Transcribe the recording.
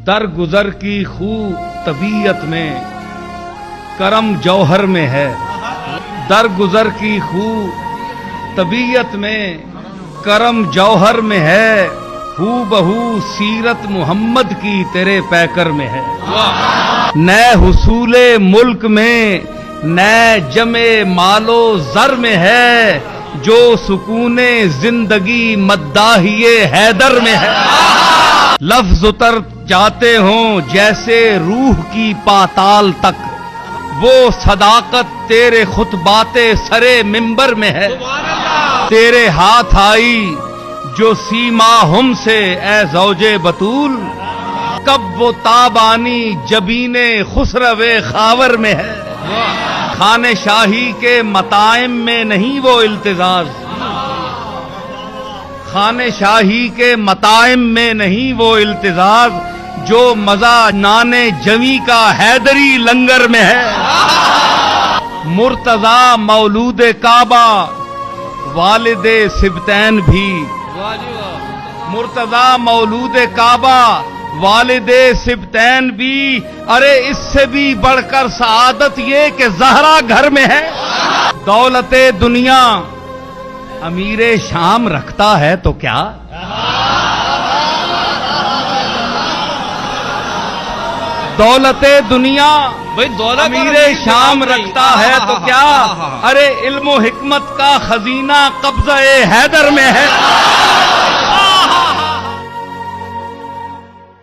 درگزر کی خو طبیعت میں کرم جوہر میں ہے، درگزر کی خو طبیعت میں کرم جوہر میں ہے، ہو بہو سیرت محمد کی تیرے پیکر میں ہے۔ نئے حصول ملک میں نئے جمع مال و زر میں ہے، جو سکون زندگی مداحی حیدر میں ہے۔ لفظ اتر جاتے ہوں جیسے روح کی پاتال تک، وہ صداقت تیرے خطبات سرے منبر میں ہے۔ تیرے ہاتھ آئی جو سیما ہم سے اے زوج بطول، کب وہ تابانی جبین خسرو خاور میں ہے۔ خانے شاہی کے مطاعم میں نہیں وہ التزاز، خانے شاہی کے مطاعم میں نہیں وہ التزاز، جو مزہ نان جوی کا حیدری لنگر میں ہے۔ مرتضی مولود کعبہ والد سبتین بھی، مرتضی مولود کعبہ والد سبتین بھی، ارے اس سے بھی بڑھ کر سعادت یہ کہ زہرا گھر میں ہے۔ دولت دنیا امیر شام رکھتا ہے تو کیا، دولت دنیا امیر شام رکھتا ہے تو کیا، ارے علم و حکمت کا خزینہ قبضہ حیدر میں ہے۔